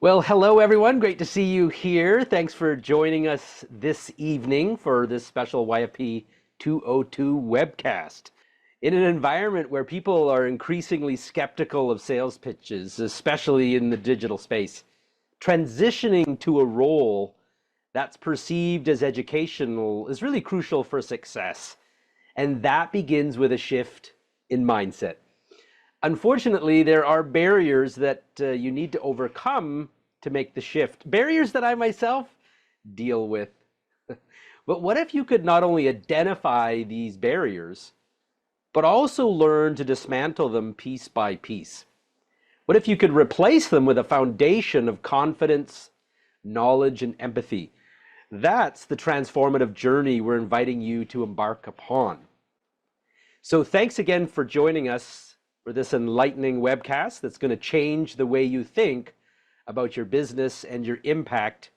Well, hello everyone. Great to see you here. Thanks for joining us this evening for this special YFP 202 webcast. In an environment where people are increasingly skeptical of sales pitches, especially in the digital space, transitioning to a role that's perceived as educational is really crucial for success. And that begins with a shift in mindset. Unfortunately, there are barriers that you need to overcome to make the shift. Barriers that I myself deal with. But what if you could not only identify these barriers, but also learn to dismantle them piece by piece? What if you could replace them with a foundation of confidence, knowledge, and empathy? That's the transformative journey we're inviting you to embark upon. So thanks again for joining us for this enlightening webcast that's going to change the way you think about your business and your impact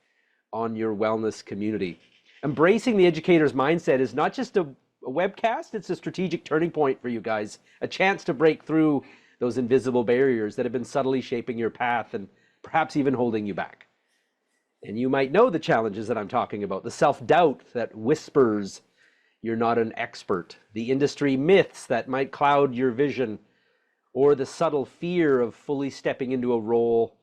on your wellness community. Embracing the educator's mindset is not just a webcast, it's a strategic turning point for you guys, a chance to break through those invisible barriers that have been subtly shaping your path and perhaps even holding you back. And you might know the challenges that I'm talking about, the self-doubt that whispers you're not an expert, the industry myths that might cloud your vision, or the subtle fear of fully stepping into a role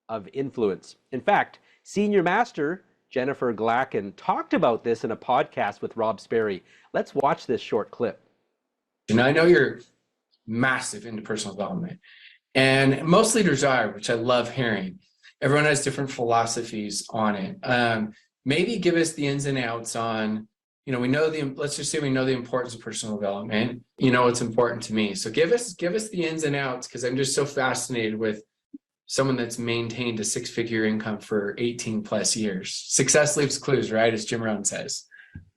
of influence. In fact, Senior Master Jennifer Glacken talked about this in a podcast with Rob Sperry. Let's watch this short clip. And I know you're massive into personal development, and most leaders are, which I love hearing. Everyone has different philosophies on it. Maybe give us the ins and outs on, let's just say we know the importance of personal development. You know, it's important to me. So give us the ins and outs, because I'm just so fascinated with someone that's maintained a six-figure income for 18 plus years. Success leaves clues, right? As Jim Rohn says.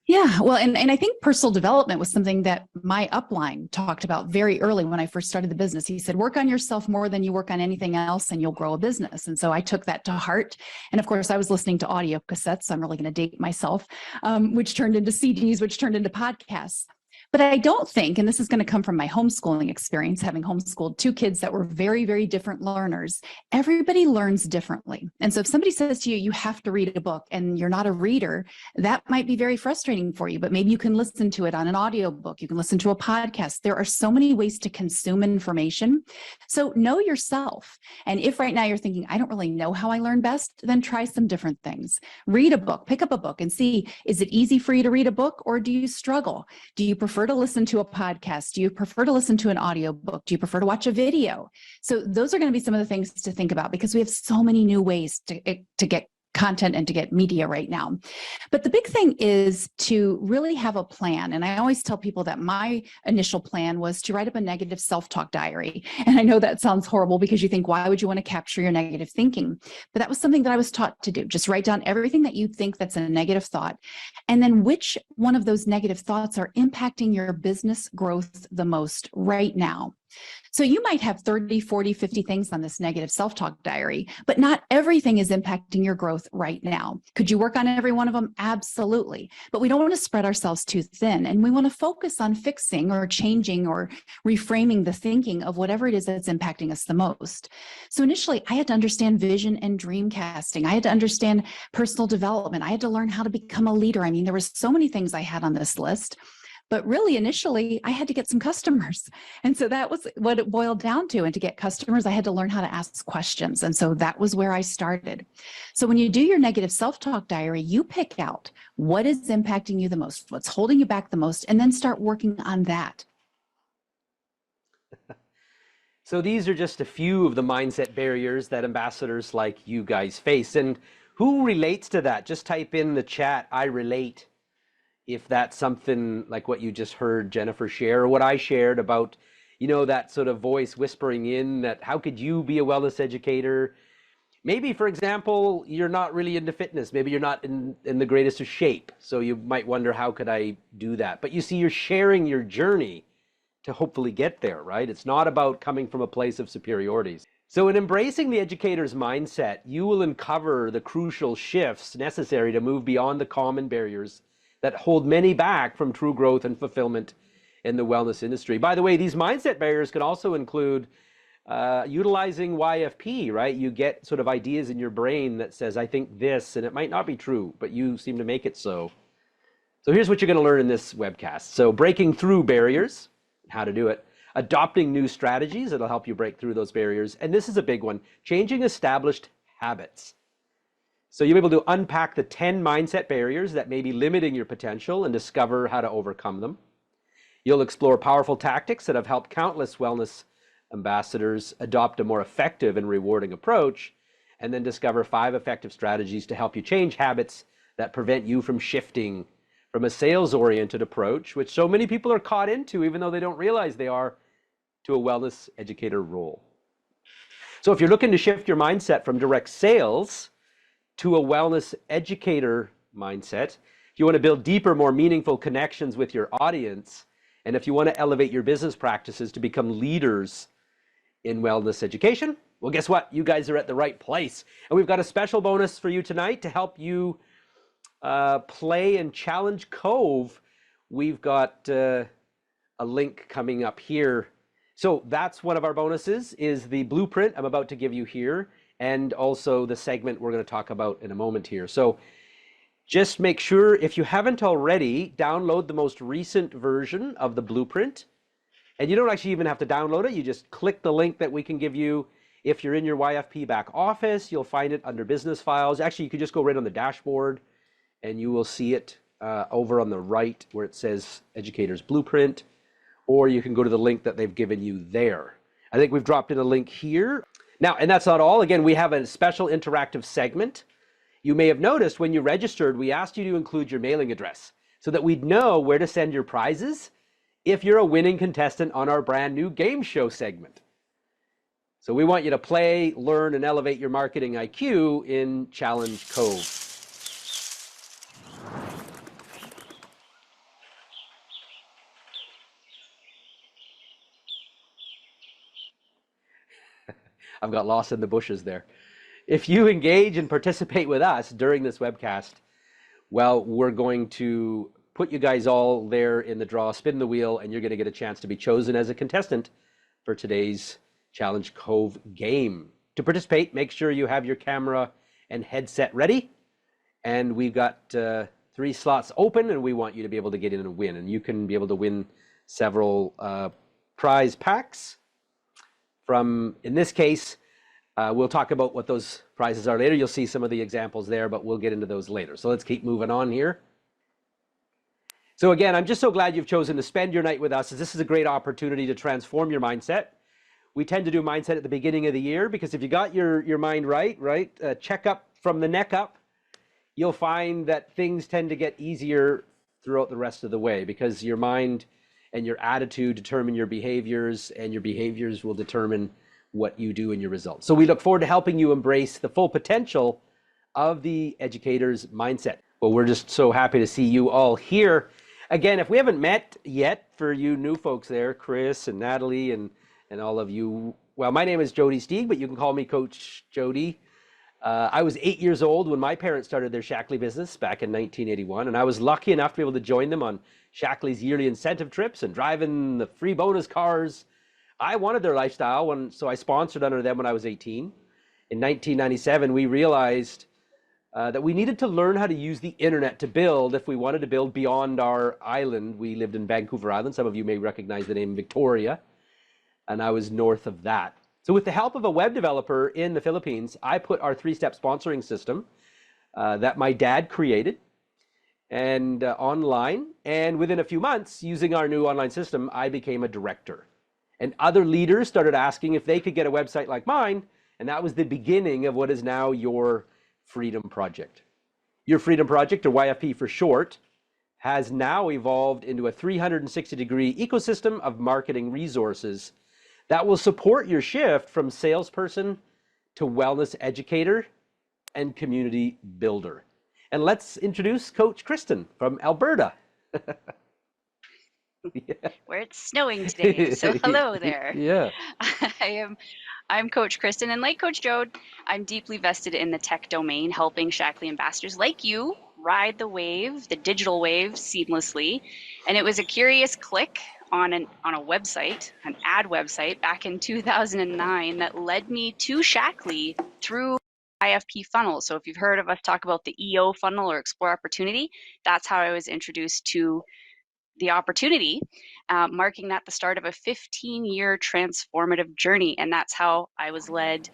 Yeah, well, and I think personal development was something that my upline talked about very early when I first started the business. He said, work on yourself more than you work on anything else and you'll grow a business. And so I took that to heart. And of course, I was listening to audio cassettes. So I'm really going to date myself, which turned into CDs, which turned into podcasts. But I don't think, and this is going to come from my homeschooling experience, having homeschooled two kids that were very, very different learners, everybody learns differently. And so if somebody says to you, you have to read a book and you're not a reader, that might be very frustrating for you, but maybe you can listen to it on an audiobook. You can listen to a podcast. There are so many ways to consume information. So know yourself. And if right now you're thinking, I don't really know how I learn best, then try some different things. Read a book, pick up a book and see, is it easy for you to read a book or do you struggle? Do you prefer to listen to a podcast? Do you prefer to listen to an audiobook? Do you prefer to watch a video? So those are going to be some of the things to think about, because we have so many new ways to get content and to get media right now. But the big thing is to really have a plan. And I always tell people that my initial plan was to write up a negative self-talk diary. And I know that sounds horrible because you think, why would you want to capture your negative thinking? But that was something that I was taught to do. Just write down everything that you think that's a negative thought. And then which one of those negative thoughts are impacting your business growth the most right now. So you might have 30, 40, 50 things on this negative self-talk diary, but not everything is impacting your growth right now. Could you work on every one of them? Absolutely. But we don't want to spread ourselves too thin, and we want to focus on fixing or changing or reframing the thinking of whatever it is that's impacting us the most. So initially, I had to understand vision and dream casting. I had to understand personal development. I had to learn how to become a leader. I mean, there were so many things I had on this list. But really, initially, I had to get some customers. And so that was what it boiled down to. And to get customers, I had to learn how to ask questions. And so that was where I started. So when you do your negative self-talk diary, you pick out what is impacting you the most, what's holding you back the most, and then start working on that. So these are just a few of the mindset barriers that ambassadors like you guys face. And who relates to that? Just type in the chat, I relate, if that's something like what you just heard Jennifer share, or what I shared about, that sort of voice whispering in that, how could you be a wellness educator? Maybe, for example, you're not really into fitness. Maybe you're not in the greatest of shape. So you might wonder, how could I do that? But you see, you're sharing your journey to hopefully get there, right? It's not about coming from a place of superiority. So in embracing the educator's mindset, you will uncover the crucial shifts necessary to move beyond the common barriers that hold many back from true growth and fulfillment in the wellness industry. By the way, these mindset barriers can also include utilizing YFP, right? You get sort of ideas in your brain that says, I think this, and it might not be true, but you seem to make it so. So here's what you're going to learn in this webcast. So breaking through barriers, how to do it, adopting new strategies that'll help you break through those barriers. And this is a big one, changing established habits. So you'll be able to unpack the 10 mindset barriers that may be limiting your potential and discover how to overcome them. You'll explore powerful tactics that have helped countless wellness ambassadors adopt a more effective and rewarding approach, and then discover 5 effective strategies to help you change habits that prevent you from shifting from a sales-oriented approach, which so many people are caught into, even though they don't realize they are, to a wellness educator role. So if you're looking to shift your mindset from direct sales to a wellness educator mindset, if you want to build deeper, more meaningful connections with your audience, and if you want to elevate your business practices to become leaders in wellness education, well, guess what? You guys are at the right place. And we've got a special bonus for you tonight to help you play and challenge Cove. We've got a link coming up here. So that's one of our bonuses, is the blueprint I'm about to give you here, and also the segment we're going to talk about in a moment here. So just make sure, if you haven't already, download the most recent version of the blueprint. And you don't actually even have to download it. You just click the link that we can give you. If you're in your YFP back office, you'll find it under business files. Actually, you could just go right on the dashboard and you will see it over on the right where it says Educator's Blueprint, or you can go to the link that they've given you there. I think we've dropped in a link here. Now, and that's not all. Again, we have a special interactive segment. You may have noticed when you registered, we asked you to include your mailing address so that we'd know where to send your prizes if you're a winning contestant on our brand new game show segment. So we want you to play, learn, and elevate your marketing IQ in Challenge Cove. I've got lost in the bushes there. If you engage and participate with us during this webcast, well, we're going to put you guys all there in the draw, spin the wheel, and you're going to get a chance to be chosen as a contestant for today's Challenge Cove game. To participate, make sure you have your camera and headset ready. And we've got 3 slots open, and we want you to be able to get in and win. And you can be able to win several prize packs from, in this case, we'll talk about what those prizes are later. You'll see some of the examples there, but we'll get into those later. So let's keep moving on here. So again, I'm just so glad you've chosen to spend your night with us, as this is a great opportunity to transform your mindset. We tend to do mindset at the beginning of the year because if you got your mind right, check up from the neck up, you'll find that things tend to get easier throughout the rest of the way, because your mind and your attitude determine your behaviors, and your behaviors will determine what you do in your results. So we look forward to helping you embrace the full potential of the educator's mindset. Well, we're just so happy to see you all here. Again, if we haven't met yet, for you new folks there, Chris and Natalie and all of you, well, my name is Jody Steig, but you can call me Coach Jody. I was 8 years old when my parents started their Shackley business back in 1981, and I was lucky enough to be able to join them on Shackley's yearly incentive trips and driving the free bonus cars. I wanted their lifestyle, so I sponsored under them when I was 18. In 1997, we realized that we needed to learn how to use the internet to build if we wanted to build beyond our island. We lived in Vancouver Island. Some of you may recognize the name Victoria, and I was north of that. So with the help of a web developer in the Philippines, I put our 3-step sponsoring system that my dad created and online. And within a few months, using our new online system, I became a director. And other leaders started asking if they could get a website like mine. And that was the beginning of what is now your Freedom Project. Your Freedom Project, or YFP for short, has now evolved into a 360-degree ecosystem of marketing resources that will support your shift from salesperson to wellness educator and community builder. And let's introduce Coach Kristen from Alberta. Yeah. Where it's snowing today. So hello there. Yeah. I'm Coach Kristen, and like Coach Jode, I'm deeply vested in the tech domain, helping Shackley ambassadors like you ride the wave, the digital wave, seamlessly. And it was a curious click on a website, an ad website back in 2009 that led me to Shackley through YFP funnel. So if you've heard of us talk about the EO funnel or Explore Opportunity, that's how I was introduced to the opportunity, marking that the start of a 15-year transformative journey. And that's how I was led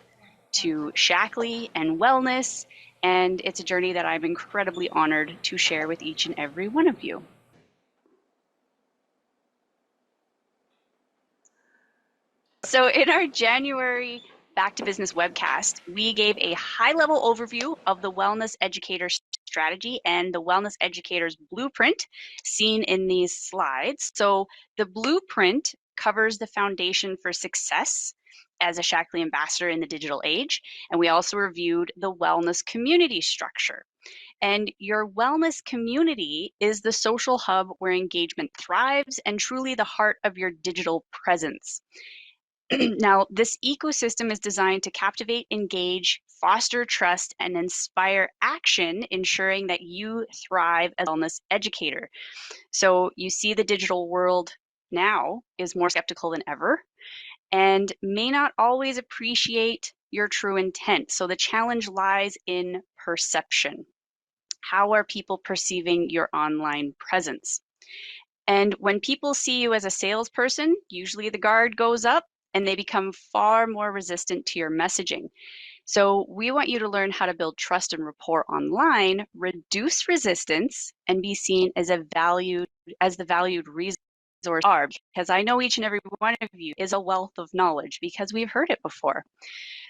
to Shackley and wellness. And it's a journey that I'm incredibly honored to share with each and every one of you. So in our January Back to Business webcast, we gave a high-level overview of the Wellness Educator strategy and the Wellness Educator's blueprint seen in these slides. So the blueprint covers the foundation for success as a Shackley ambassador in the digital age. And we also reviewed the wellness community structure. And your wellness community is the social hub where engagement thrives and truly the heart of your digital presence. Now, this ecosystem is designed to captivate, engage, foster trust, and inspire action, ensuring that you thrive as a wellness educator. So you see the digital world now is more skeptical than ever and may not always appreciate your true intent. So the challenge lies in perception. How are people perceiving your online presence? And when people see you as a salesperson, usually the guard goes up and they become far more resistant to your messaging. So we want you to learn how to build trust and rapport online, reduce resistance, and be seen as the valued resource are, because I know each and every one of you is a wealth of knowledge because we've heard it before.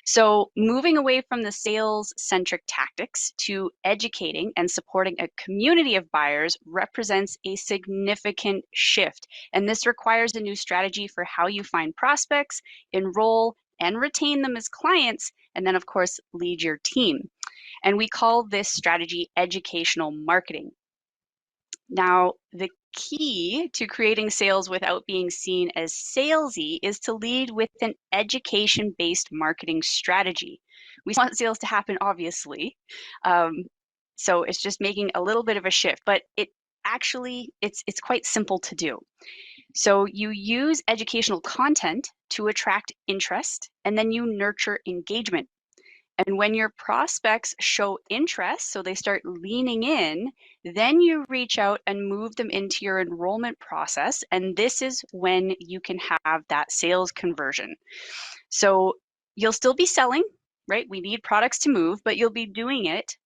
So moving away from the sales-centric tactics to educating and supporting a community of buyers represents a significant shift. And this requires a new strategy for how you find prospects, enroll, and retain them as clients, and then of course, lead your team. And we call this strategy educational marketing. Now, the key to creating sales without being seen as salesy is to lead with an education-based marketing strategy. We want sales to happen, obviously. So it's just making a little bit of a shift, but it's quite simple to do. So you use educational content to attract interest, and then you nurture engagement. And when your prospects show interest, so they start leaning in, then you reach out and move them into your enrollment process. And this is when you can have that sales conversion. So you'll still be selling, right? We need products to move, but you'll be doing it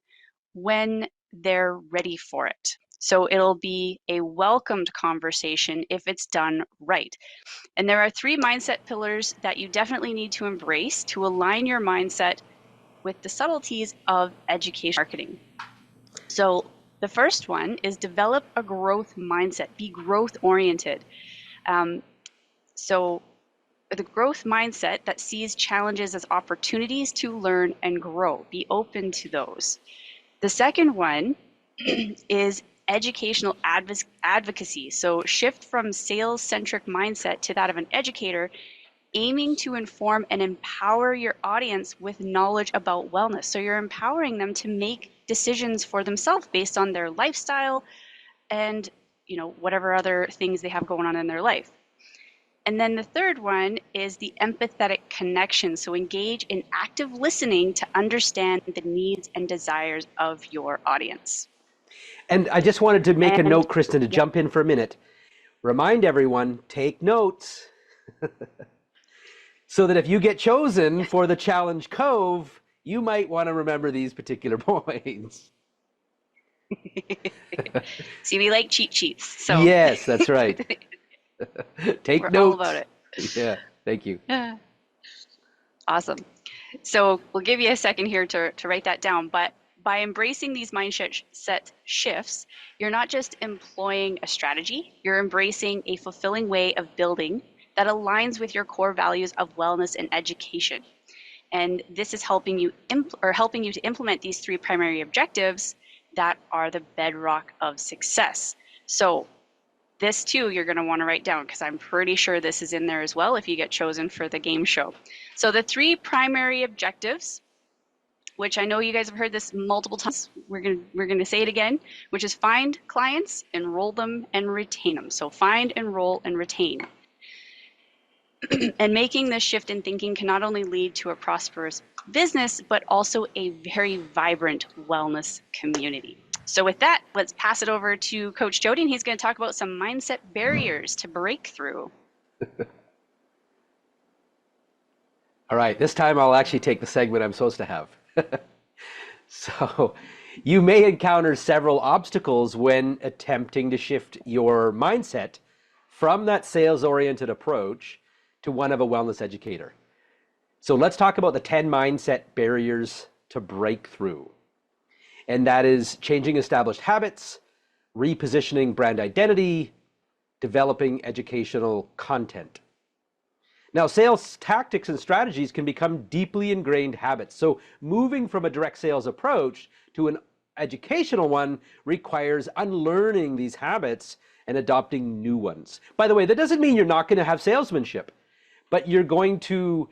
when they're ready for it. So it'll be a welcomed conversation if it's done right. And there are 3 mindset pillars that you definitely need to embrace to align your mindset with the subtleties of education marketing. So the first one is develop a growth mindset, be growth oriented. So the growth mindset that sees challenges as opportunities to learn and grow, be open to those. The second one is educational advocacy. So shift from sales-centric mindset to that of an educator, aiming to inform and empower your audience with knowledge about wellness. So you're empowering them to make decisions for themselves based on their lifestyle and whatever other things they have going on in their life. And then the third one is the empathetic connection. So engage in active listening to understand the needs and desires of your audience. And I just wanted to make a note, Kristen, to jump in for a minute. Remind everyone, take notes. So that if you get chosen for the Challenge Cove, you might want to remember these particular points. See, we like cheat sheets. So yes, that's right. Take we're notes. all about it. Yeah, thank you. Awesome. So we'll give you a second here to write that down. But by embracing these mindset shifts, you're not just employing a strategy, you're embracing a fulfilling way of building that aligns with your core values of wellness and education. And this is helping you to implement these 3 primary objectives that are the bedrock of success. So this too, you're going to want to write down because I'm pretty sure this is in there as well if you get chosen for the game show. So the 3 primary objectives which I know you guys have heard this multiple times. We're gonna say it again, which is find clients, enroll them, and retain them. So find, enroll, and retain. And making this shift in thinking can not only lead to a prosperous business, but also a very vibrant wellness community. So with that, let's pass it over to Coach Jody, and he's going to talk about some mindset barriers to break through. All right, this time I'll actually take the segment I'm supposed to have. So you may encounter several obstacles when attempting to shift your mindset from that sales-oriented approach to one of a wellness educator. So let's talk about the 10 mindset barriers to break through. And that is changing established habits, repositioning brand identity, developing educational content. Now, sales tactics and strategies can become deeply ingrained habits. So moving from a direct sales approach to an educational one requires unlearning these habits and adopting new ones. By the way, that doesn't mean you're not going to have salesmanship, but you're going to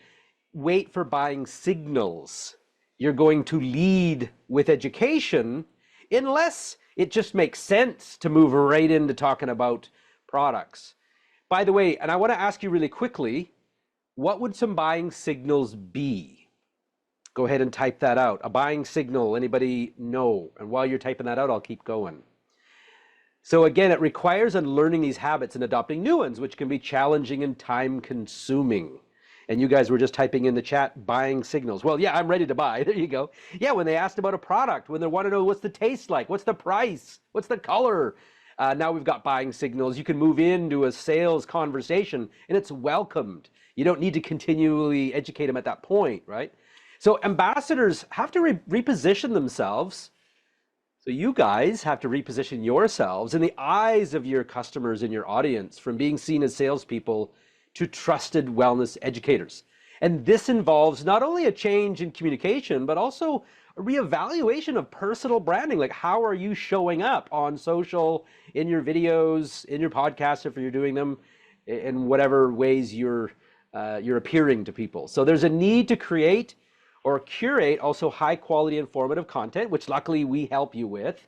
wait for buying signals. You're going to lead with education unless it just makes sense to move right into talking about products. By the way, and I want to ask you really quickly, what would some buying signals be? Go ahead and type that out. A buying signal, anybody know? And while you're typing that out, I'll keep going. So again, it requires unlearning these habits and adopting new ones, which can be challenging and time consuming. And you guys were just typing in the chat, buying signals. Well, yeah, I'm ready to buy. There you go. Yeah, when they asked about a product, when they want to know what's the taste like, what's the price, what's the color. Now we've got buying signals. You can move into a sales conversation and it's welcomed. You don't need to continually educate them at that point, right? So ambassadors have to reposition themselves. So you guys have to reposition yourselves in the eyes of your customers and your audience from being seen as salespeople to trusted wellness educators. And this involves not only a change in communication, but also a reevaluation of personal branding. Like, how are you showing up on social, in your videos, in your podcasts, if you're doing them, in whatever ways you're appearing to people. So there's a need to create or curate also high quality informative content, which luckily we help you with,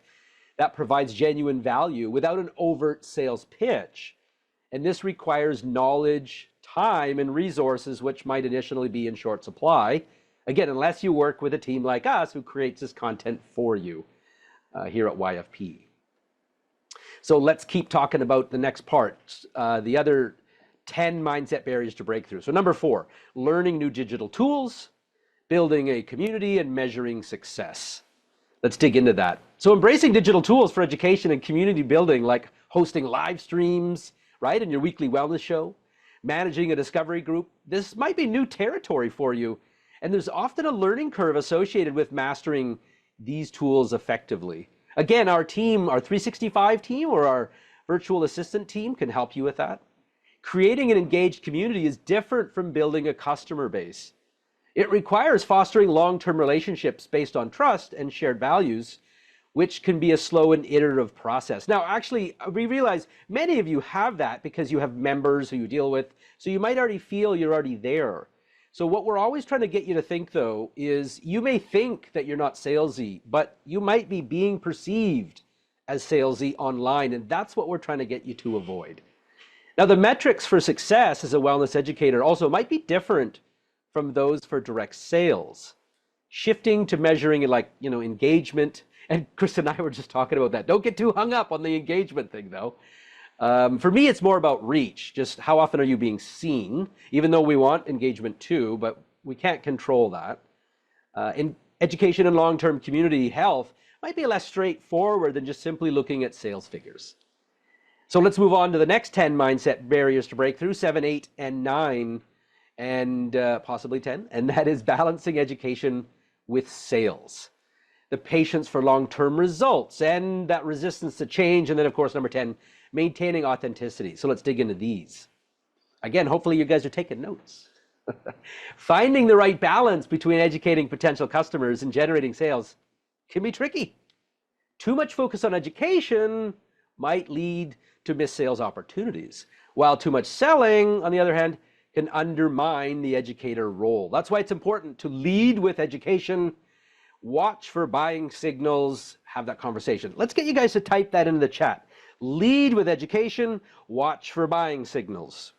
that provides genuine value without an overt sales pitch. And this requires knowledge, time, and resources, which might initially be in short supply. Again, unless you work with a team like us who creates this content for you here at YFP. So let's keep talking about the next part, the other 10 mindset barriers to break through. So number 4, learning new digital tools, building a community, and measuring success. Let's dig into that. So embracing digital tools for education and community building, like hosting live streams, right, in your weekly wellness show, managing a discovery group, this might be new territory for you. And there's often a learning curve associated with mastering these tools effectively. Again, our team, our 365 team or our virtual assistant team can help you with that. Creating an engaged community is different from building a customer base. It requires fostering long-term relationships based on trust and shared values, which can be a slow and iterative process. Now, actually, we realize many of you have that because you have members who you deal with, so you might already feel you're already there. So what we're always trying to get you to think, though, is you may think that you're not salesy, but you might be being perceived as salesy online, and that's what we're trying to get you to avoid. Now, the metrics for success as a wellness educator also might be different from those for direct sales. Shifting to measuring like, engagement, and Chris and I were just talking about that. Don't get too hung up on the engagement thing, though. For me, it's more about reach. Just how often are you being seen, even though we want engagement too, but we can't control that. In education and long-term community health might be less straightforward than just simply looking at sales figures. So let's move on to the next 10 mindset barriers to break through, 7, 8, and 9, and possibly 10, and that is balancing education with sales. The patience for long-term results and that resistance to change. And then, of course, number 10, maintaining authenticity. So let's dig into these. Again, hopefully you guys are taking notes. Finding the right balance between educating potential customers and generating sales can be tricky. Too much focus on education might lead to missed sales opportunities, while too much selling, on the other hand, can undermine the educator role. That's why it's important to lead with education watch for buying signals, have that conversation. Let's get you guys to type that into the chat. Lead with education, watch for buying signals.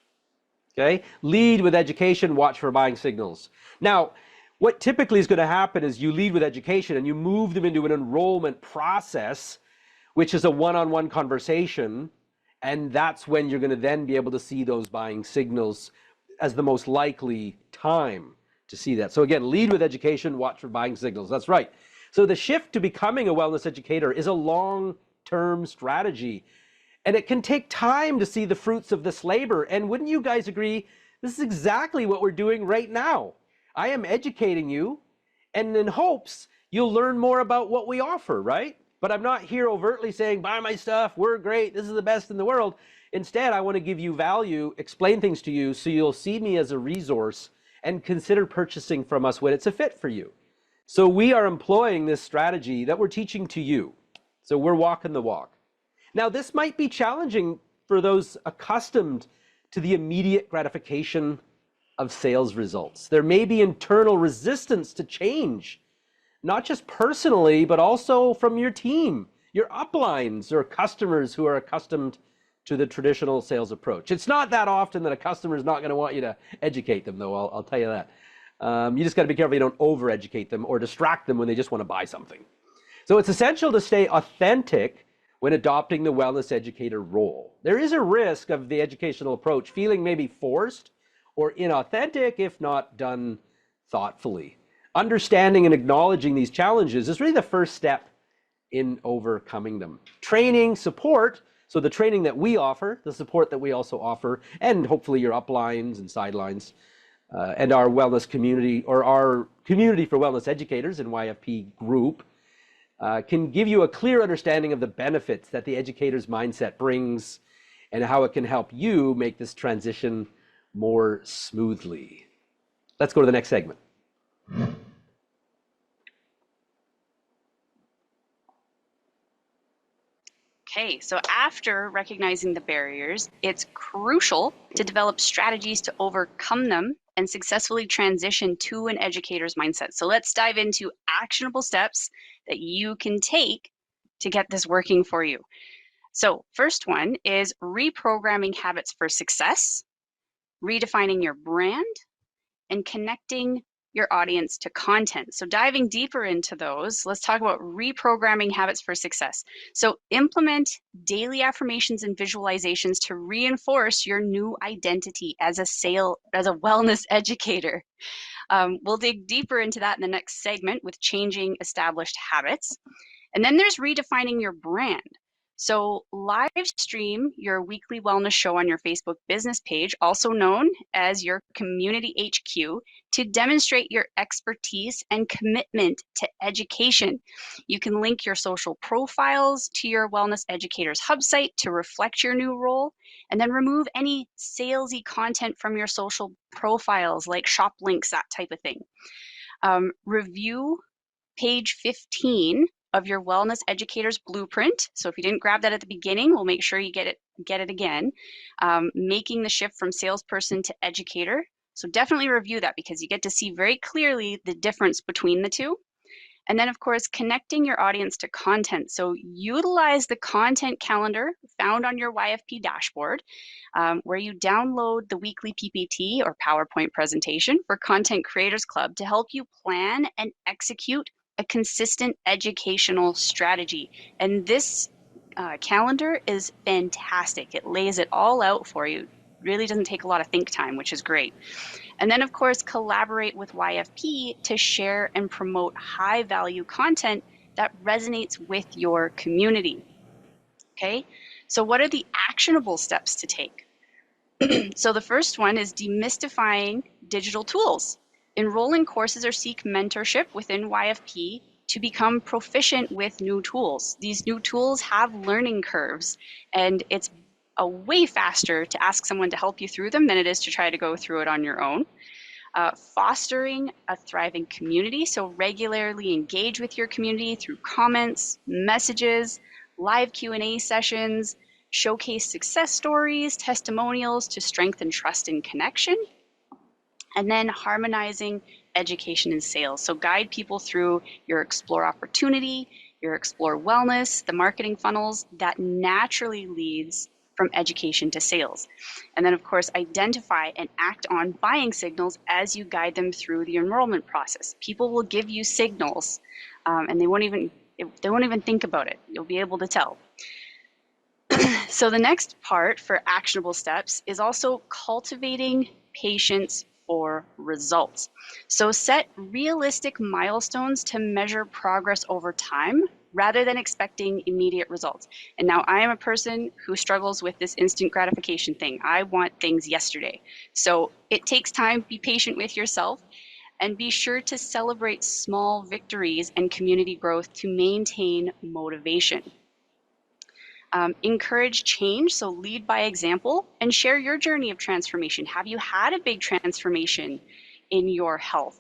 Okay? Lead with education, watch for buying signals. Now, what typically is going to happen is you lead with education and you move them into an enrollment process, which is a one-on-one conversation. And that's when you're going to then be able to see those buying signals as the most likely time to see that. So again, lead with education, watch for buying signals. That's right. So the shift to becoming a wellness educator is a long-term strategy. And it can take time to see the fruits of this labor. And wouldn't you guys agree, this is exactly what we're doing right now. I am educating you, and in hopes you'll learn more about what we offer, right? But I'm not here overtly saying, buy my stuff, we're great, this is the best in the world. Instead, I want to give you value, explain things to you so you'll see me as a resource and consider purchasing from us when it's a fit for you. So we are employing this strategy that we're teaching to you. So we're walking the walk. Now, this might be challenging for those accustomed to the immediate gratification of sales results. There may be internal resistance to change, not just personally, but also from your team, your uplines or customers who are accustomed to the traditional sales approach. It's not that often that a customer is not going to want you to educate them, though, I'll tell you that. You just got to be careful you don't over-educate them or distract them when they just want to buy something. So it's essential to stay authentic when adopting the wellness educator role. There is a risk of the educational approach feeling maybe forced or inauthentic if not done thoughtfully. Understanding and acknowledging these challenges is really the first step in overcoming them. Training, support, so the training that we offer, the support that we also offer, and hopefully your uplines and sidelines, and our wellness community, or our community for wellness educators in YFP group, can give you a clear understanding of the benefits that the educator's mindset brings and how it can help you make this transition more smoothly. Let's go to the next segment. Okay, so after recognizing the barriers, it's crucial to develop strategies to overcome them and successfully transition to an educator's mindset. So let's dive into actionable steps that you can take to get this working for you. So first one is reprogramming habits for success, redefining your brand, and connecting your audience to content. So diving deeper into those, let's talk about reprogramming habits for success. So implement daily affirmations and visualizations to reinforce your new identity as a wellness educator. We'll dig deeper into that in the next segment with changing established habits. And then there's redefining your brand. So live stream your weekly wellness show on your Facebook business page, also known as your community HQ, to demonstrate your expertise and commitment to education. You can link your social profiles to your Wellness Educators Hub site to reflect your new role, and then remove any salesy content from your social profiles like shop links, that type of thing. Review page 15 of your Wellness Educators Blueprint. So if you didn't grab that at the beginning, we'll make sure you get it again. Making the shift from salesperson to educator. So definitely review that because you get to see very clearly the difference between the two. And then, of course, connecting your audience to content. So utilize the content calendar found on your YFP dashboard, where you download the weekly PPT or PowerPoint presentation for Content Creators Club to help you plan and execute a consistent educational strategy. And this calendar is fantastic. It lays it all out for you. Really doesn't take a lot of think time, which is great. And then, of course, collaborate with YFP to share and promote high value content that resonates with your community. Okay, so what are the actionable steps to take? So the first one is demystifying digital tools. Enroll in courses or seek mentorship within YFP to become proficient with new tools. These new tools have learning curves, and it's a way faster to ask someone to help you through them than it is to try to go through it on your own. Fostering a thriving community, so regularly engage with your community through comments, messages, live Q&A sessions, showcase success stories, testimonials to strengthen trust and connection. And then harmonizing education and sales. So guide people through your explore opportunity, your explore wellness, the marketing funnels that naturally leads from education to sales. And then of course, identify and act on buying signals as you guide them through the enrollment process. People will give you signals and they won't even think about it. You'll be able to tell. So the next part for actionable steps is also cultivating patience for results. So set realistic milestones to measure progress over time rather than expecting immediate results. And now I am a person who struggles with this instant gratification thing. I want things yesterday. So it takes time. Be patient with yourself and be sure to celebrate small victories and community growth to maintain motivation. Encourage change, so lead by example and share your journey of transformation. Have you had a big transformation in your health?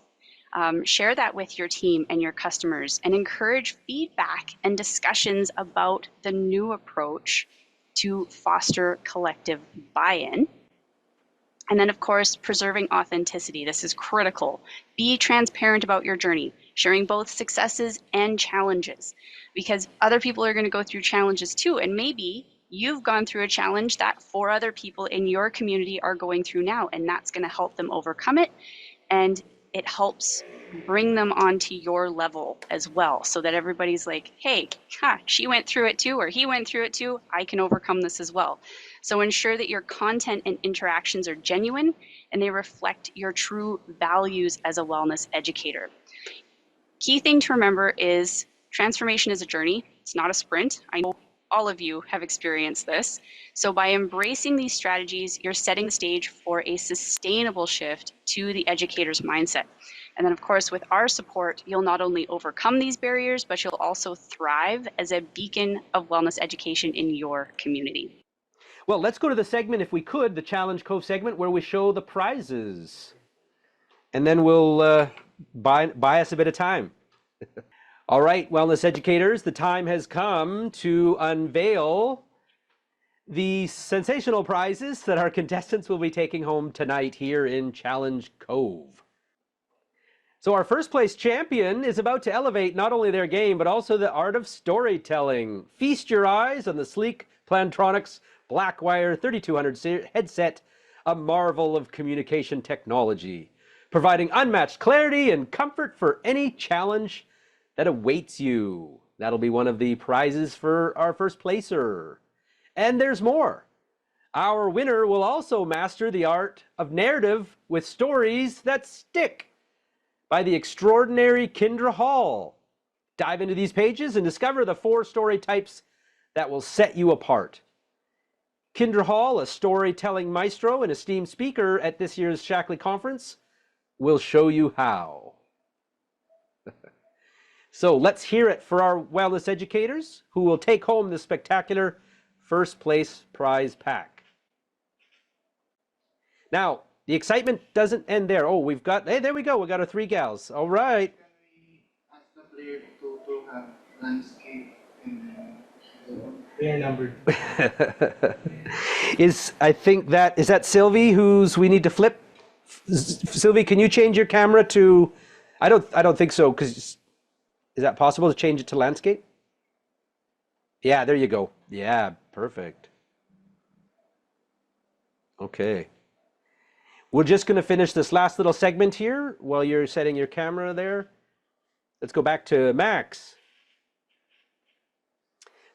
Share that with your team and your customers and encourage feedback and discussions about the new approach to foster collective buy-in. And then, of course, preserving authenticity. This is critical. Be transparent about your journey, sharing both successes and challenges, because other people are going to go through challenges too. And maybe you've gone through a challenge that 4 other people in your community are going through now, and that's going to help them overcome it. And it helps bring them onto your level as well, so that everybody's like, hey, she went through it too, or he went through it too. I can overcome this as well. So ensure that your content and interactions are genuine and they reflect your true values as a wellness educator. Key thing to remember is transformation is a journey. It's not a sprint. I know all of you have experienced this. So by embracing these strategies, you're setting the stage for a sustainable shift to the educator's mindset. And then, of course, with our support, you'll not only overcome these barriers, but you'll also thrive as a beacon of wellness education in your community. Well, let's go to the segment, if we could, the Challenge Cove segment, where we show the prizes. And then we'll buy us a bit of time. All right, wellness educators, the time has come to unveil the sensational prizes that our contestants will be taking home tonight here in Challenge Cove. So our first place champion is about to elevate not only their game, but also the art of storytelling. Feast your eyes on the sleek Plantronics Blackwire 3200 headset, a marvel of communication technology, providing unmatched clarity and comfort for any challenge that awaits you. That'll be one of the prizes for our first placer. And there's more. Our winner will also master the art of narrative with stories that stick by the extraordinary Kendra Hall. Dive into these pages and discover the 4 story types that will set you apart. Kendra Hall, a storytelling maestro and esteemed speaker at this year's Shackley Conference, will show you how. So let's hear it for our wellness educators who will take home the spectacular first place prize pack. Now, the excitement doesn't end there. Oh, we've got, hey, there we go. We got our 3 gals. All right. Can we ask the player to have landscape and they are numbered? I think is that Sylvie who's we need to flip? Sylvie, can you change your camera to, I don't think so, because is that possible to change it to landscape? Yeah, there you go. Yeah, perfect. Okay. We're just going to finish this last little segment here while you're setting your camera there. Let's go back to Max.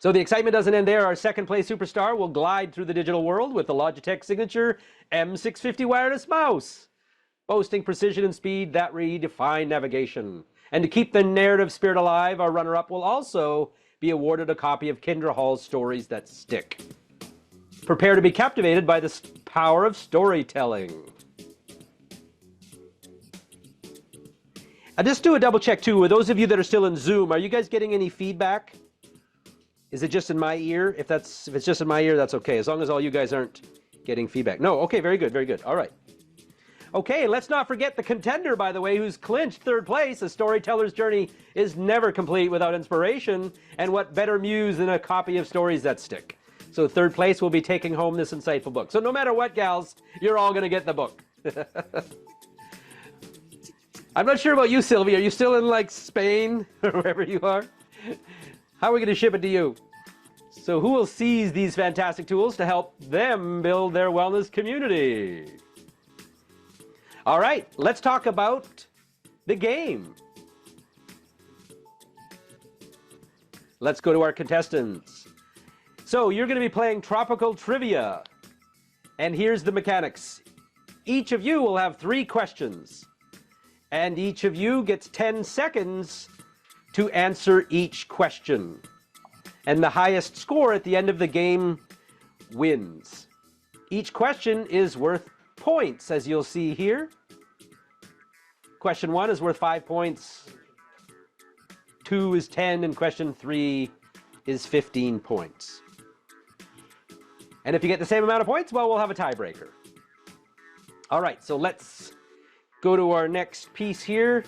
So the excitement doesn't end there. Our second place superstar will glide through the digital world with the Logitech signature M650 wireless mouse, boasting precision and speed that redefine navigation. And to keep the narrative spirit alive, our runner-up will also be awarded a copy of Kendra Hall's Stories That Stick. Prepare to be captivated by the power of storytelling. I'll just do a double check too. With those of you that are still in Zoom, are you guys getting any feedback? Is it just in my ear? If it's just in my ear, that's okay. As long as all you guys aren't getting feedback. No, okay, very good, very good. All right. Okay, let's not forget the contender, by the way, who's clinched 3rd place. A storyteller's journey is never complete without inspiration. And what better muse than a copy of Stories That Stick? So 3rd place will be taking home this insightful book. So no matter what, gals, you're all going to get the book. I'm not sure about you, Sylvie. Are you still in like Spain or wherever you are? How are we going to ship it to you? So who will seize these fantastic tools to help them build their wellness community? All right, let's talk about the game. Let's go to our contestants. So you're going to be playing Tropical Trivia. And here's the mechanics. Each of you will have 3 questions. And each of you gets 10 seconds to answer each question. And the highest score at the end of the game wins. Each question is worth points, as you'll see here. Question 1 is worth 5 points. 2 is 10, and question 3 is 15 points. And if you get the same amount of points, well, we'll have a tiebreaker. All right, so let's go to our next piece here.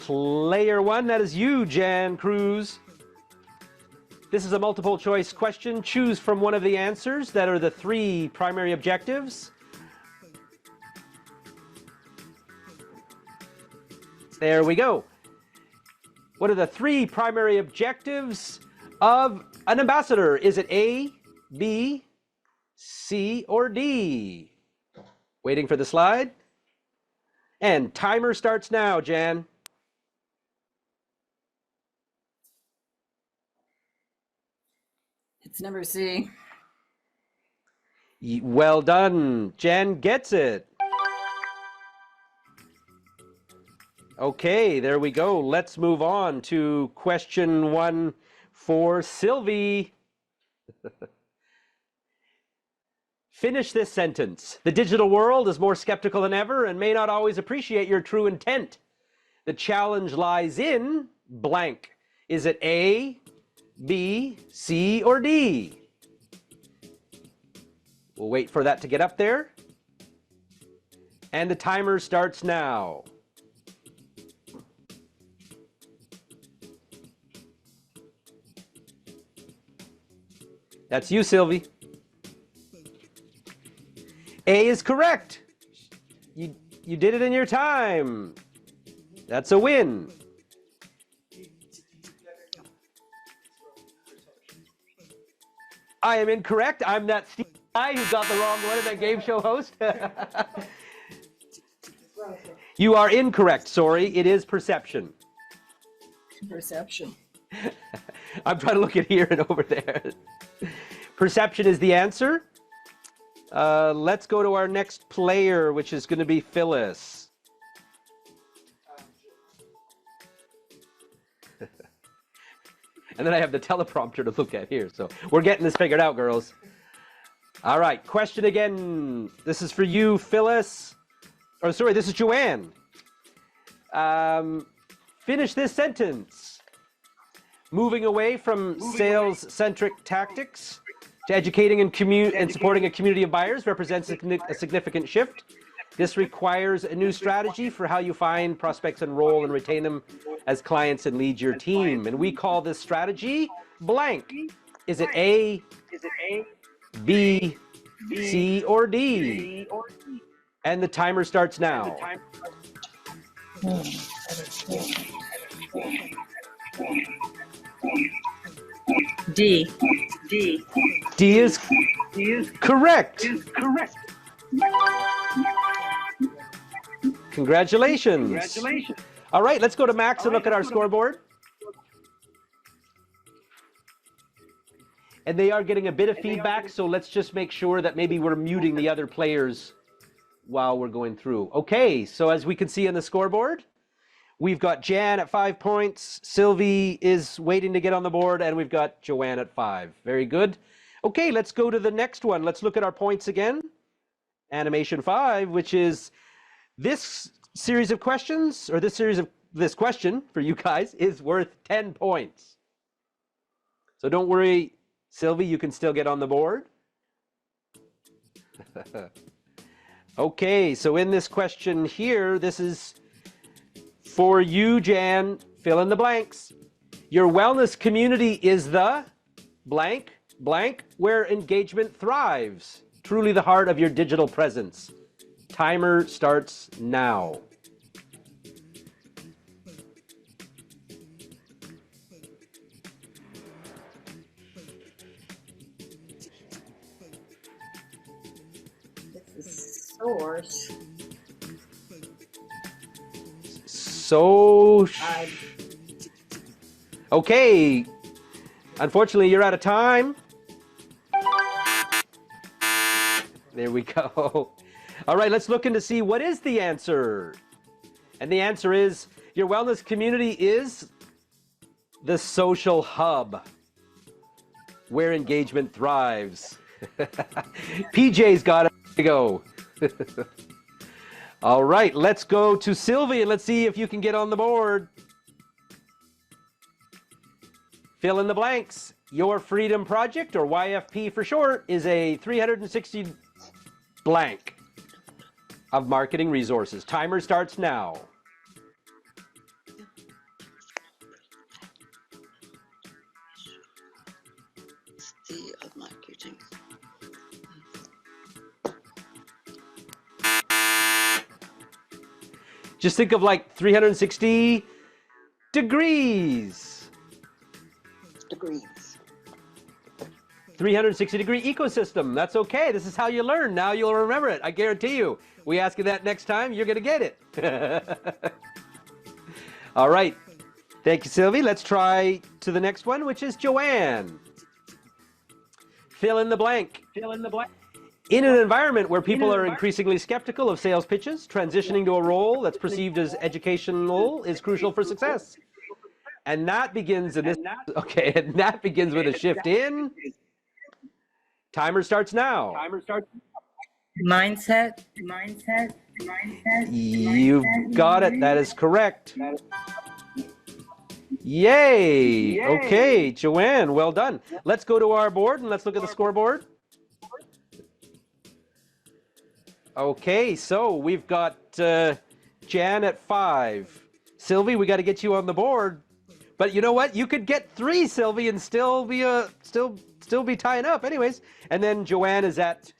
Player 1, that is you, Jan Cruz. This is a multiple choice question. Choose from one of the answers that are the 3 primary objectives. There we go. What are the 3 primary objectives of an ambassador? Is it A, B, C, or D? Waiting for the slide. And timer starts now, Jan. It's number C. Well done. Jan gets it. Okay, there we go. Let's move on to question 1 for Sylvie. Finish this sentence. The digital world is more skeptical than ever and may not always appreciate your true intent. The challenge lies in blank. Is it A, B, C, or D? We'll wait for that to get up there. And the timer starts now. That's you, Sylvie. A is correct. You did it in your time. That's a win. I am incorrect. I'm that Steve guy who got the wrong one in that game show host. You are incorrect, sorry. It is perception. Perception. I'm trying to look at here and over there. Perception is the answer. Let's go to our next player, which is going to be Phyllis. And then I have the teleprompter to look at here. So we're getting this figured out, girls. All right, question again. This is for you, Phyllis. Or sorry, this is Joanne. Finish this sentence. Moving away from sales-centric tactics to educating and supporting a community of buyers represents a significant shift. This requires a new strategy for how you find prospects, enroll, and retain them as clients and lead your team. And we call this strategy blank. Is it A, B, C, or D? And the timer starts now. D. D is correct. Congratulations. All right, let's go to Max and look at our scoreboard. And they are getting a bit of feedback, so let's just make sure that maybe we're muting the other players while we're going through. Okay, so as we can see on the scoreboard, we've got Jan at 5 points, Sylvie is waiting to get on the board, and we've got Joanne at 5. Very good. Okay, let's go to the next one. Let's look at our points again. Animation 5, which is this series of questions, or this question for you guys is worth 10 points. So don't worry, Sylvie, you can still get on the board. Okay, so in this question here, this is for you, Jan. Fill in the blanks. Your wellness community is the blank, where engagement thrives. Truly the heart of your digital presence. Timer starts now. Source. Okay. Unfortunately, you're out of time. There we go. All right, let's look in to see what is the answer. And the answer is your wellness community is the social hub where engagement thrives. PJ's got it. There you go. All right, let's go to Sylvie and let's see if you can get on the board. Fill in the blanks. Your Freedom Project, or YFP for short, is a 360 blank of marketing resources. Timer starts now. Of marketing. Just think of like 360 degrees. 360-degree ecosystem. That's okay. This is how you learn. Now you'll remember it. I guarantee you. We ask you that next time, you're going to get it. All right. Thank you, Sylvie. Let's try to the next one, which is Joanne. Fill in the blank. In an environment where people are increasingly skeptical of sales pitches, transitioning to a role that's perceived as educational is crucial for success. And that begins in this, okay, and that begins with a shift in. Timer starts now. Mindset. You've got it. That is correct. Yay. Okay, Joanne, well done. Let's go to our board and let's look at the scoreboard. Okay, so we've got Jan at 5. Sylvie, we got to get you on the board. But you know what? You could get 3, Sylvie, and still be tying up, anyways. And then Joanne is at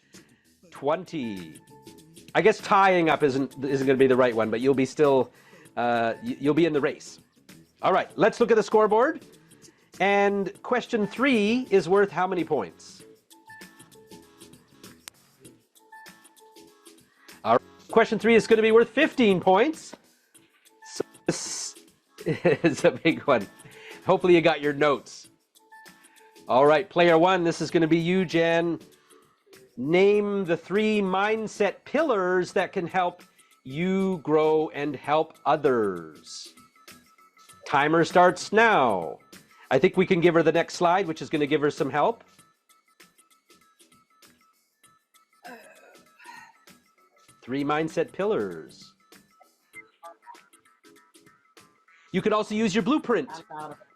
20. I guess tying up isn't going to be the right one, but you'll be still you'll be in the race. All right, let's look at the scoreboard. And question 3 is worth how many points? All right, question 3 is going to be worth 15 points. So this is a big one. Hopefully you got your notes. All right, player 1, this is going to be you, Jan. Name the 3 mindset pillars that can help you grow and help others. Timer starts now. I think we can give her the next slide, which is going to give her some help. Three mindset pillars. You could also use your blueprint.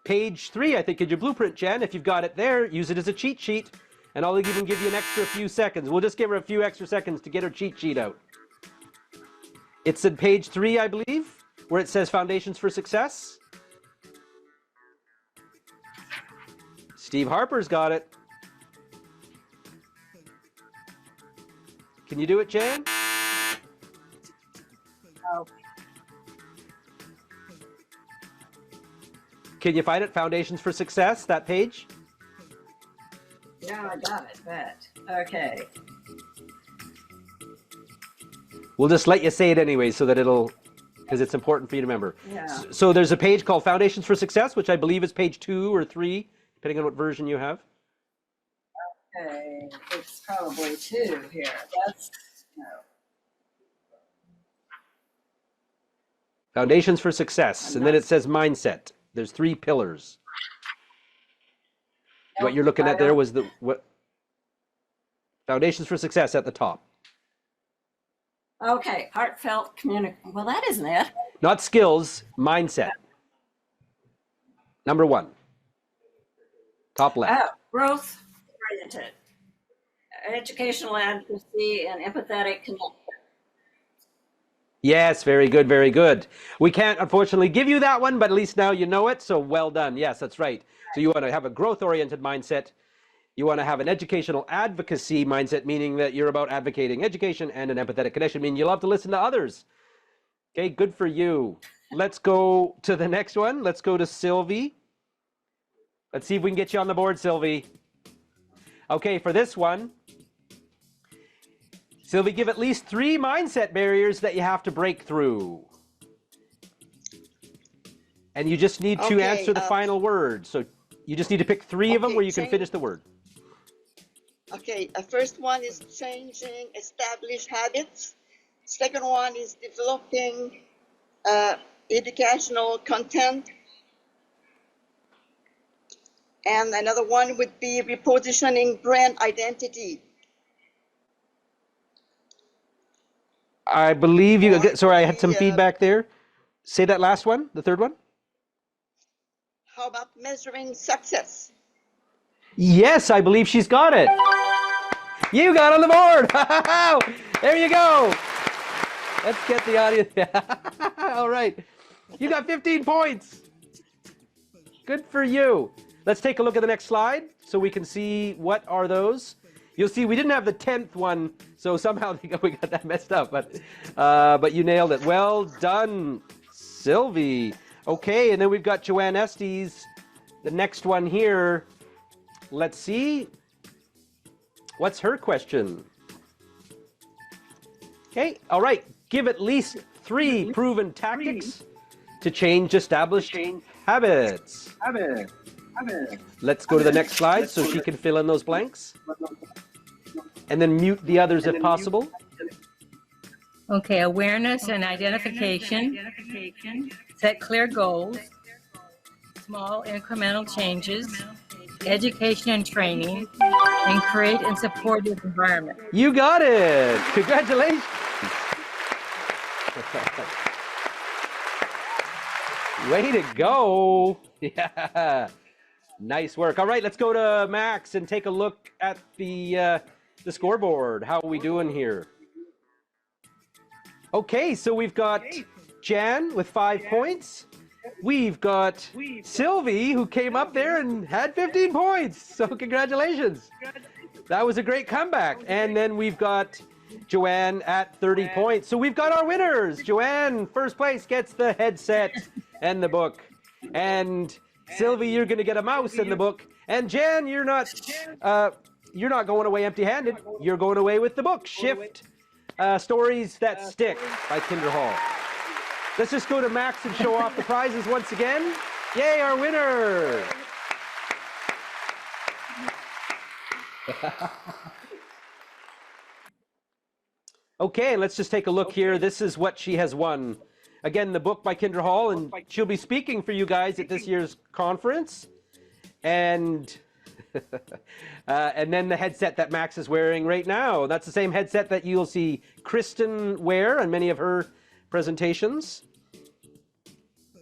Page 3, I think, in your blueprint, Jen. If you've got it there, use it as a cheat sheet, and I'll even give you an extra few seconds. We'll just give her a few extra seconds to get her cheat sheet out. It's in page 3, I believe, where it says Foundations for Success. Steve Harper's got it. Can you do it, Jan? Oh. Can you find it? Foundations for Success, that page? Yeah, I got it, bet. Okay. We'll just let you say it anyway so that it'll, because it's important for you to remember. Yeah. So there's a page called Foundations for Success, which I believe is page 2 or 3, depending on what version you have. Okay, it's probably 2 here. That's, no. Foundations for Success, and then it says Mindset. There's 3 pillars. What you're looking at there was the what? Foundations for Success at the top. Okay, heartfelt communication. Well, that isn't it. Not skills, mindset. Number 1. Top left. Oh, growth oriented, educational advocacy, and empathetic connection. Yes, very good, very good. We can't unfortunately give you that one, but at least now you know it, so well done. Yes, that's right. So you want to have a growth-oriented mindset. You want to have an educational advocacy mindset, meaning that you're about advocating education, and an empathetic connection, meaning you love to listen to others. Okay, good for you. Let's go to the next one. Let's go to Sylvie. Let's see if we can get you on the board, Sylvie. Okay, for this one, Sylvie, give at least 3 mindset barriers that you have to break through. And you just need to answer the final word. So you just need to pick 3 of them where you can finish the word. Okay, the first one is changing established habits. Second one is developing educational content. And another one would be repositioning brand identity. I believe you, sorry, I had some feedback there. Say that last one, the third one. How about measuring success? Yes, I believe she's got it. You got on the board. There you go. Let's get the audience. All right. You got 15 points. Good for you. Let's take a look at the next slide so we can see what are those. You'll see we didn't have the 10th one, so somehow we got that messed up, but you nailed it. Well done, Sylvie. Okay, and then we've got Joanne Estes, the next one here. Let's see. What's her question? Okay, all right. Give at least 3 proven tactics to change established habits. Let's go to the next slide so she can fill in those blanks. And then mute the others if possible. Okay, awareness and identification. Set clear goals. Small incremental changes. Education and training. And create and supportive environment. You got it. Congratulations. Way to go. Yeah. Nice work. All right, let's go to Max and take a look at the scoreboard. How are we doing here? Okay, so we've got Jan with 5 points. We've got Sylvie, who came up there and had 15 points. So congratulations. That was a great comeback. And then we've got Joanne at 30 points. So we've got our winners. Joanne, first place, gets the headset and the book. And Sylvie, you're going to get a mouse and the book. And Jan, you're not going away empty-handed. You're going away with the book, Shift Stories That Stick by Kinder Hall. Let's just go to Max and show off the prizes once again. Yay, our winner! Okay, let's just take a look here. This is what she has won. Again, the book by Kinder Hall, and she'll be speaking for you guys at this year's conference. And and then the headset that Max is wearing right now. That's the same headset that you'll see Kristen wear on many of her presentations.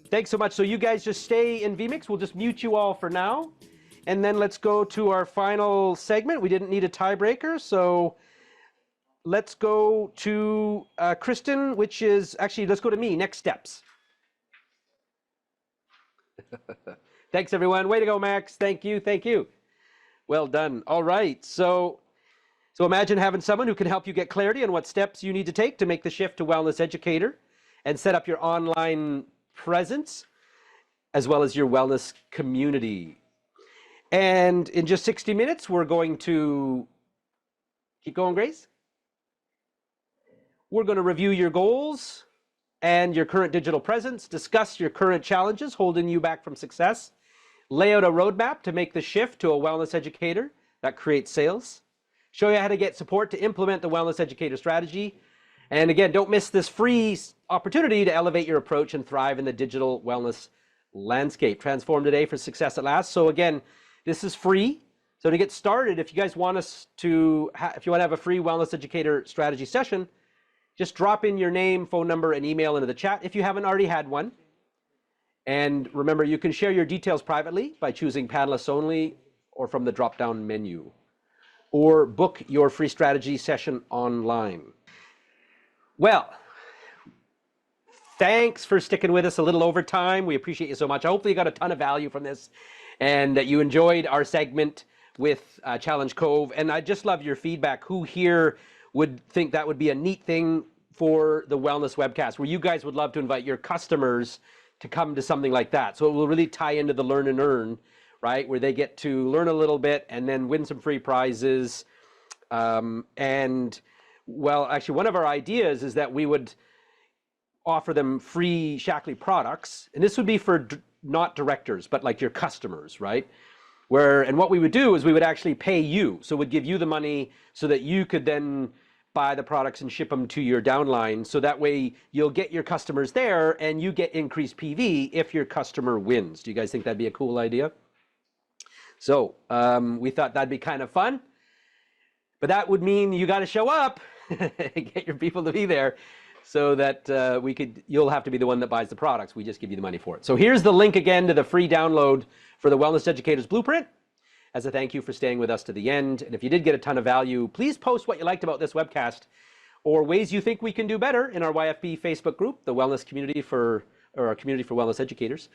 Thanks so much. So you guys just stay in vMix. We'll just mute you all for now. And then let's go to our final segment. We didn't need a tiebreaker, so let's go to Kristen, which is actually, let's go to me, next steps. Thanks, everyone. Way to go, Max. Thank you. Thank you. Well done. All right. So imagine having someone who can help you get clarity on what steps you need to take to make the shift to Wellness Educator and set up your online presence as well as your wellness community. And in just 60 minutes, we're going to keep going, Grace. We're going to review your goals and your current digital presence, discuss your current challenges holding you back from success, lay out a roadmap to make the shift to a wellness educator that creates sales, show you how to get support to implement the wellness educator strategy. And again, don't miss this free opportunity to elevate your approach and thrive in the digital wellness landscape. Transform today for success at last. So again, this is free. So to get started, if you guys want us to, if you want to have a free wellness educator strategy session, just drop in your name, phone number, and email into the chat if you haven't already had one. And remember, you can share your details privately by choosing panelists only or from the drop-down menu, or book your free strategy session online. Well, thanks for sticking with us a little over time. We appreciate you so much. Hopefully you got a ton of value from this and that you enjoyed our segment with Challenge Cove. And I just love your feedback. Who here would think that would be a neat thing for the wellness webcast, where you guys would love to invite your customers to come to something like that? So it will really tie into the learn and earn, right? Where they get to learn a little bit and then win some free prizes. And well, actually, one of our ideas is that we would offer them free Shackley products. And this would be for not directors, but like your customers, right? And what we would do is we would actually pay you. So we'd give you the money so that you could then buy the products and ship them to your downline. So that way you'll get your customers there and you get increased PV if your customer wins. Do you guys think that'd be a cool idea? So we thought that'd be kind of fun, but that would mean you got to show up, get your people to be there, so that you'll have to be the one that buys the products. We just give you the money for it. So here's the link again to the free download for the Wellness Educators Blueprint, as a thank you for staying with us to the end. And if you did get a ton of value, please post what you liked about this webcast or ways you think we can do better in our YFP Facebook group, the Wellness Community or our Community for Wellness Educators.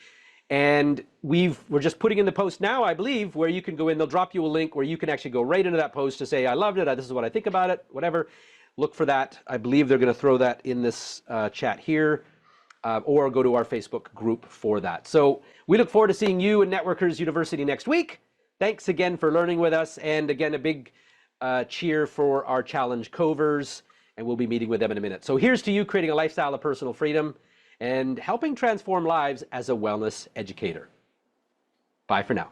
And we're just putting in the post now, I believe, where you can go in. They'll drop you a link where you can actually go right into that post to say, I loved it, this is what I think about it, whatever. Look for that. I believe they're going to throw that in this chat here, or go to our Facebook group for that. So we look forward to seeing you in Networkers University next week. Thanks again for learning with us. And again, a big cheer for our Challenge Covers, and we'll be meeting with them in a minute. So here's to you creating a lifestyle of personal freedom and helping transform lives as a wellness educator. Bye for now.